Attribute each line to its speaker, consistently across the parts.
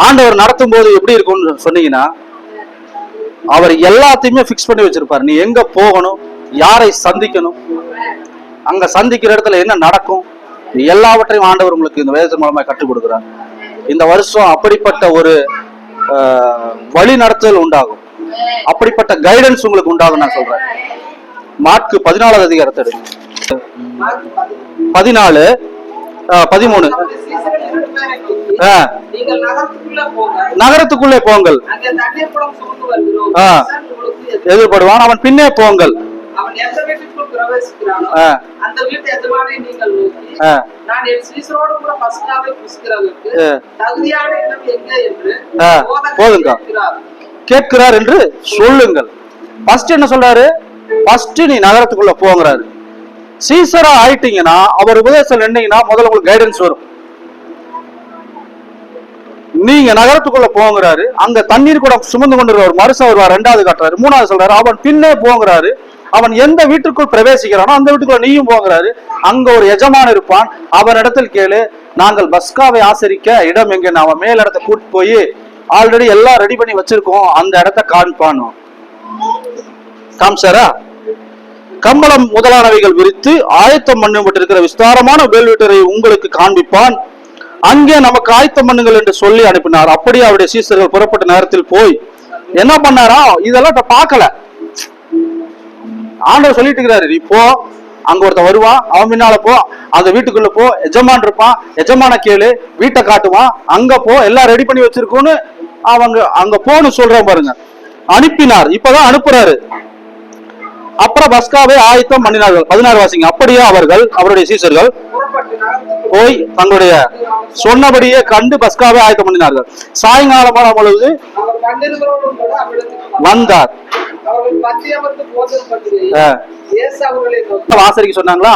Speaker 1: ஆண்டவர் நடத்தும் போது எப்படி இருக்கும்னு சொன்னீங்கன்னா, அவர் எல்லாத்தையுமே பிக்ஸ் பண்ணி வச்சிருப்பார். நீ எங்க போகணும், யாரை சந்திக்கணும், அங்க சந்திக்கிற இடத்துல என்ன நடக்கும், எல்லாவற்றையும் ஆண்டவர் உங்களுக்கு இந்த வேதத்தின் மூலமா கற்றுக் கொடுக்கிறார். இந்த வருஷம் அப்படிப்பட்ட ஒரு வழி நடத்துதல் உண்டாகும், அப்படிப்பட்ட கைடன்ஸ் உங்களுக்கு உண்டாகும். நான் சொல்றேன், மார்க்கு 14 அதிகாரத்தை 14-13 நகரத்துக்குள்ளே போங்கள், எதிர்படுவான், அவன் பின்னே போங்கள். போதுங்க கேட்கிறார் என்று சொல்லுங்கள். ஃபர்ஸ்ட் என்ன சொல்றாரு? ஃபர்ஸ்ட் நீ நகரத்துக்குள்ள போங்கிறாரு. சீசரா ஆயிட்டீங்கன்னா, அவர் உபதேசம் நின்னீங்கன்னா முதல்ல உங்களுக்கு கைடன்ஸ் வரும். நீங்க நகரத்துக்குள்ள போங்கிறாரு. அங்க தண்ணீர் கூட சுமந்து கொண்டு மறுசா வருவார். 2வது காட்டுறாரு. 3வது சொல்றாரு அவன் பின்னே போங்கிறாரு. அவன் எந்த வீட்டுக்குள் பிரவேசிக்கிறானோ அந்த வீட்டுக்குள்ள நீயும் போங்கிறாரு. அங்க ஒரு எஜமான் இருப்பான், அவன் இடத்தில் கேளு, நாங்கள் பஸ்காவை ஆசரிக்க இடம் எங்க, அவன் மேல் இடத்த கூட்டு போய் ஆல்ரெடி எல்லாம் ரெடி பண்ணி வச்சிருக்கோம், அந்த இடத்த காண்பான். காம்சாரா? கம்பளம் முதலானவைகள் விரித்து ஆயத்தம் பண்ணப்பட்டிருக்கிற விஸ்தாரமான வேல் வீட்டரை உங்களுக்கு காண்பிப்பான், அங்கே நமக்கு ஆயத்தம் பண்ணுங்கள் என்று சொல்லி அனுப்பினார். அப்படியே அவருடைய சீசர்கள் புறப்பட்ட நேரத்தில் போய் என்ன பண்ணாரா, இதெல்லாம் பார்க்கல. ஆண்டவர் சொல்லிட்டு இருக்கிறாரு, நீ போ, அங்க ஒருத்தன் வருவான், அவன் பின்னால போ, அந்த வீட்டுக்குள்ள போ, எஜமான் இருப்பான், எஜமான கேளு, வீட்டை காட்டுவான், அங்க போ, எல்லாம் ரெடி பண்ணி வச்சிருக்கோன்னு அவங்க அங்க போன்னு சொல்றான் பாருங்க. அனுப்பினார், இப்பதான் அனுப்புறாரு. அப்புறம் பஸ்காவை ஆயத்தம் பண்ணினார்கள். 16 வாசிங்க. அப்படியே அவர்கள் அவருடைய சீசர்கள் போய் தங்களுடைய சொன்னபடியே கண்டு பஸ்காவை ஆயத்தம் பண்ணினார்கள். சாயங்காலமான பொழுது வந்தார். ஆசரிக்க சொன்னாங்களா?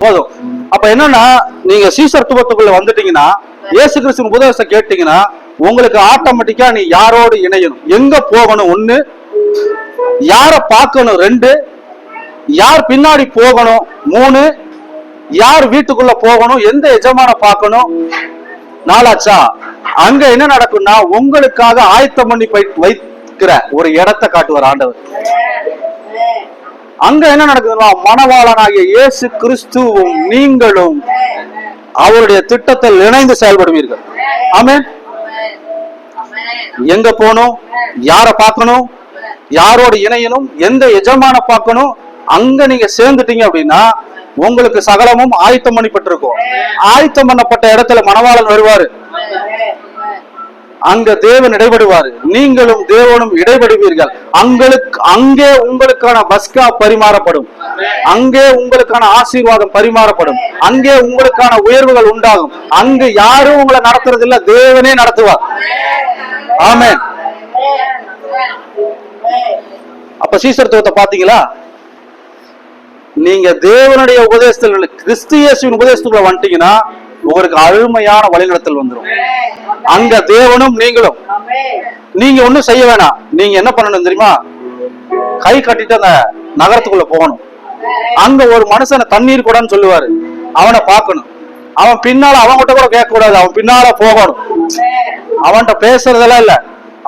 Speaker 1: போதும். அப்ப என்னன்னா, நீங்க சீசர்த்துவத்துக்குள்ள வந்துட்டீங்கன்னா, இயேசு கிறிஸ்து உபதேசத்தை கேட்டீங்கன்னா, உங்களுக்கு ஆட்டோமேட்டிக்கா நீ யாரோடு இணையணும், எங்க போகணும் 1, யார பார்க்கணும் 2, யார் பின்னாடி போகணும் 3, யார் வீட்டுக்குள்ள போகணும், எந்த எஜமான பார்க்கணும் 4. அங்க என்ன நடக்கும்னா, உங்களுக்காக ஆயத்தம் பண்ணி வைக்கிற ஒரு இடத்தை காட்டுவார் ஆண்டவர். அங்க என்ன நடக்குதுன்னா, மணவாளனாகிய இயேசு கிறிஸ்துவும் நீங்களும் அவருடைய திட்டத்தில் இணைந்து செயல்படுவீர்கள். ஆமென். எங்க போகணும், யார பார்க்கணும், யாரோடு இணையணும், எந்த எஜமான பார்க்கணும், அங்க நீங்க சேர்ந்துட்டீங்க அப்படின்னா உங்களுக்கு சகலமும் ஆயத்தம் பண்ணப்பட்டிருக்கும். ஆயத்தம் பண்ணப்பட்ட இடத்துல மணவாளன் வருவாரு, அங்க தேவன் இடைபடுவாரு, நீங்களும் தேவனும் இடைபடுவீர்கள். அங்கே உங்களுக்கான பஸ்கா பரிமாறப்படும், அங்கே உங்களுக்கான ஆசீர்வாதம் பரிமாறப்படும், அங்கே உங்களுக்கான உயர்வுகள் உண்டாகும். அங்கு யாரும் உங்களை நடத்துறது இல்ல, தேவனே நடத்துவார். ஆமென். அப்ப சீசர்த்துவத்தை பாத்தீங்களா? நீங்க தேவனுடைய உபதேசத்தில், கிறிஸ்து இயேசுவின் உபதேசத்துக்குள்ள வந்துட்டீங்கன்னா உங்களுக்கு அருமையான வழிநடத்தல் வந்துடும். அங்க தேவனும் நீங்களும். நீங்க ஒண்ணும் செய்ய வேணாம். நீங்க என்ன பண்ணணும் தெரியுமா? கை கட்டிட்டு அந்த நகரத்துக்குள்ள போகணும். அங்க ஒரு மனுஷனை தண்ணீர் கூடன்னு சொல்லுவாரு, அவனை பார்க்கணும். அவன் பின்னால அவன்கிட்ட கூட கேட்க கூடாது, அவன் பின்னால போகணும். அவன்கிட்ட பேசுறதெல்லாம் இல்ல,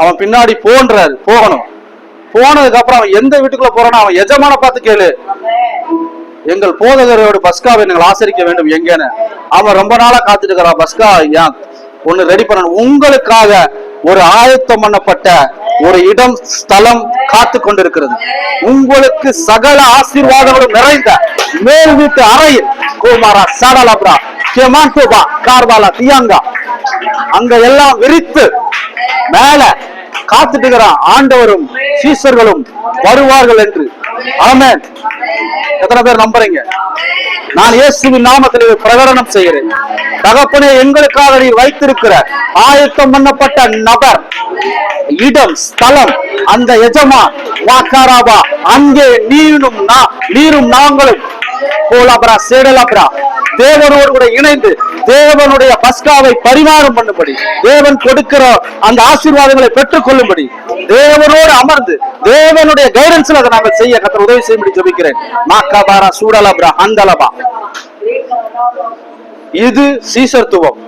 Speaker 1: அவன் பின்னாடி போகணும். போனதுக்கு அப்புறம் அவன் எந்த வீட்டுக்குள்ள போறானோ அவன் எஜமான பார்த்து கேளு, எங்கள் போதகரோட பஸ்காவை நீங்கள் ஆசரிக்க வேண்டும் எங்கன்னு. அவன் ரொம்ப நாளா காத்துட்டு இருக்கிறான், பஸ்கா ஏன் ஒண்ணு ரெடி பண்ணணும். உங்களுக்காக ஒரு ஆயத்தம் பண்ணப்பட்ட ஒரு இடம், ஸ்தலம் காத்து கொண்டிருக்கிறது. உங்களுக்கு சகல ஆசீர்வாதங்களும் நிறைந்த மேல் வீட்டு அறையில் கோமாரா சாடலாப்ரா கேமாண்டோபா கார்வாலா தியாங்கா அங்க எல்லாம் விரித்து மேல காத்துட்டு இருக்கிறான். ஆண்டவரும் சீசர்களும் வருவார்கள் என்று. ஆமென். எத்தனை பேர் நம்புறீங்க? நான் இயேசுவின் நாமத்தில் பிரகடனம் செய்கிறேன். தகப்பனே, எங்களுக்காக நீர் வைத்திருக்கிற ஆயத்தம் பண்ணப்பட்ட நபர், இடம், ஸ்தலம், அந்த எஜமா வாக்காராபா, அங்கே நீரும் நாங்களும் கோலாபரா சேடலாபரா தேவனோடு கூட இணைந்து தேவனுடைய பஸ்காவை பரிமாறம் பண்ணும்படி, தேவன் கொடுக்கிற அந்த ஆசீர்வாதங்களை பெற்றுக் கொள்ளும்படி, தேவனோடு அமர்ந்து தேவனுடைய கைடன்ஸ்ல அதை நாங்கள் செய்ய கர்த்தர் உதவி செய்யும்படி ஜெபிக்கிறேன். மாக்காபாரா சூடலபரா அந்தலபா. இது சீசர்த்துவம்.